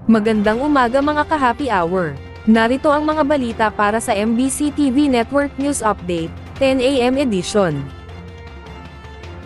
Magandang umaga mga ka-happy hour. Narito ang mga balita para sa MBC TV Network News Update, 10 AM edition.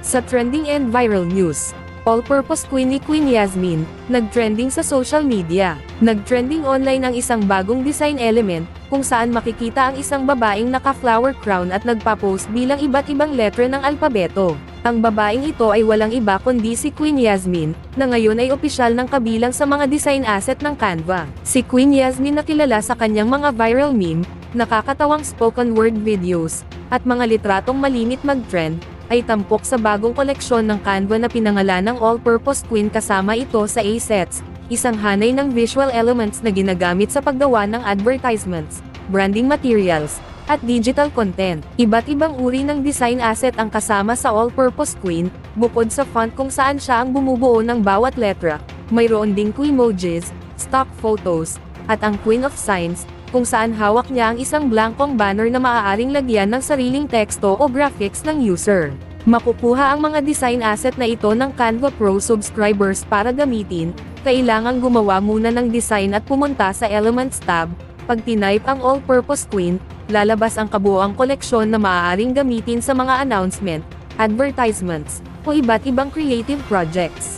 Sa trending and viral news, all-purpose queen ni Queen Yasmin, nag-trending sa social media. Nag-trending online ang isang bagong design element, kung saan makikita ang isang babaeng naka-flower crown at nagpa-post bilang iba't ibang letra ng alpabeto. Ang babaeng ito ay walang iba kundi si Queen Yasmin, na ngayon ay opisyal ng kabilang sa mga design asset ng Canva. Si Queen Yasmin na kilala sa kanyang mga viral meme, nakakatawang spoken word videos, at mga litratong malimit mag-trend, ay tampok sa bagong koleksyon ng Canva na pinangalan ng All-Purpose Queen. Kasama ito sa assets, isang hanay ng visual elements na ginagamit sa paggawa ng advertisements, branding materials, at digital content. Iba't ibang uri ng design asset ang kasama sa All-Purpose Queen, bukod sa font kung saan siya ang bumubuo ng bawat letra, mayroon ding emojis, stock photos, at ang Queen of Signs, kung saan hawak niya ang isang blankong banner na maaaring lagyan ng sariling teksto o graphics ng user. Makukuha ang mga design asset na ito ng Canva Pro subscribers. Para gamitin, kailangang gumawa muna ng design at pumunta sa Elements tab. Pag tinype ang All-Purpose Queen, lalabas ang kabuoang koleksyon na maaaring gamitin sa mga announcement, advertisements, o iba't ibang creative projects.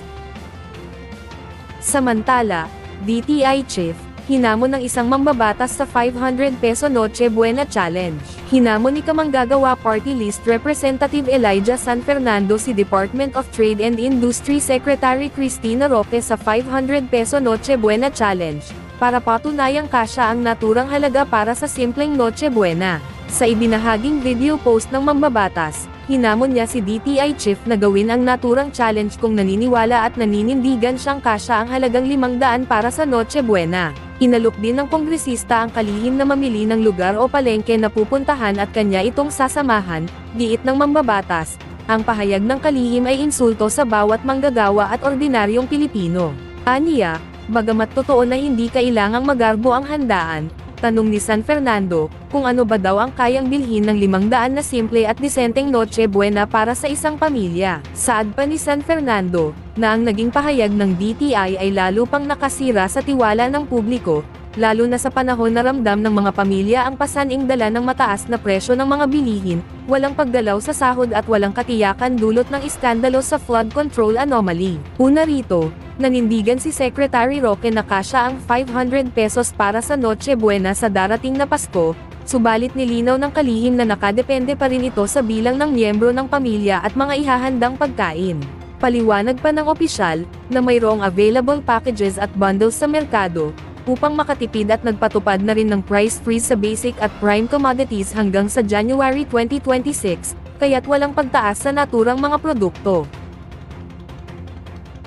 Samantala, DTI Chief, hinamon ng isang mambabatas sa 500 peso Noche Buena Challenge. Hinamon ni Kamanggagawa Party List Representative Elijah San Fernando si Department of Trade and Industry Secretary Cristina Roque sa 500 peso Noche Buena Challenge, para patunayang kasya ang naturang halaga para sa simpleng Noche Buena. Sa ibinahaging video post ng mambabatas, hinamon niya si DTI Chief na gawin ang naturang challenge kung naniniwala at naninindigan siyang kasya ang halagang 500 para sa Noche Buena. Inalok din ng kongresista ang kalihim na mamili ng lugar o palengke na pupuntahan at kanya itong sasamahan, giit ng mambabatas. Ang pahayag ng kalihim ay insulto sa bawat manggagawa at ordinaryong Pilipino. Aniya, bagamat totoo na hindi kailangang magarbo ang handaan, tanong ni San Fernando, kung ano ba daw ang kayang bilhin ng 500 na simple at disenteng Noche Buena para sa isang pamilya. Saad pa ni San Fernando, na ang naging pahayag ng DTI ay lalo pang nakasira sa tiwala ng publiko, lalo na sa panahon na ramdam ng mga pamilya ang pasaning dala ng mataas na presyo ng mga bilihin, walang paggalaw sa sahod at walang katiyakan dulot ng iskandalo sa flood control anomaly. Una rito, nanindigan si Secretary Roque na kasya ang 500 pesos para sa Noche Buena sa darating na Pasko, subalit nilinaw ng kalihim na nakadepende pa rin ito sa bilang ng miyembro ng pamilya at mga ihahandang pagkain. Paliwanag pa ng opisyal, na mayroong available packages at bundles sa merkado, upang makatipid at nagpatupad na rin ng price freeze sa basic at prime commodities hanggang sa January 2026, kaya't walang pagtaas sa naturang mga produkto.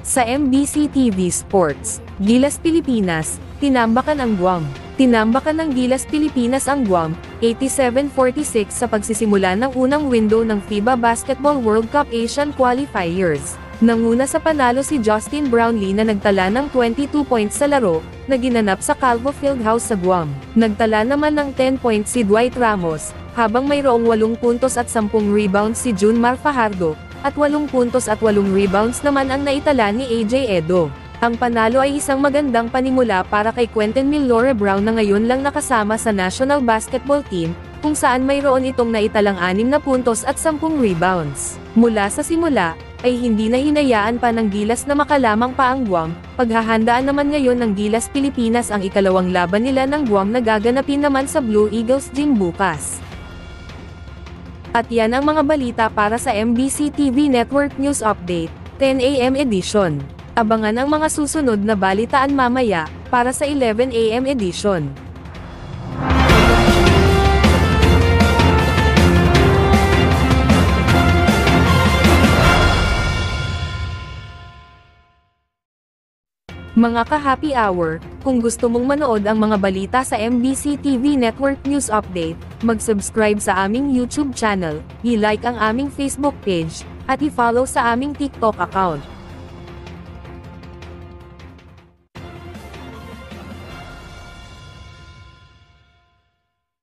Sa MBC TV Sports, Gilas Pilipinas, tinambakan ang Guam. Tinambakan ng Gilas Pilipinas ang Guam, 87-46 sa pagsisimula ng unang window ng FIBA Basketball World Cup Asian Qualifiers. Nanguna sa panalo si Justin Brownlee na nagtala ng 22 points sa laro, na ginanap sa Calvo Fieldhouse sa Guam. Nagtala naman ng 10 points si Dwight Ramos, habang mayroong 8 puntos at 10 rebounds si Junmar Fajardo, at 8 puntos at 8 rebounds naman ang naitala ni AJ Edo. Ang panalo ay isang magandang panimula para kay Quentin Millore Brown na ngayon lang nakasama sa National Basketball Team, kung saan mayroon itong naitalang 6 na puntos at 10 rebounds. Mula sa simula, ay hindi na hinayaan pa ng Gilas na makalamang pa ang Guam. Paghahandaan naman ngayon ng Gilas Pilipinas ang ikalawang laban nila ng Guam na gaganapin naman sa Blue Eagles Gym bukas. At yan ang mga balita para sa MBC TV Network News Update, 10 AM edition. Abangan ang mga susunod na balitaan mamaya, para sa 11 AM edition. Mga ka-happy hour, kung gusto mong manood ang mga balita sa MBC TV Network News Update, mag-subscribe sa aming YouTube channel, i-like ang aming Facebook page, at i-follow sa aming TikTok account.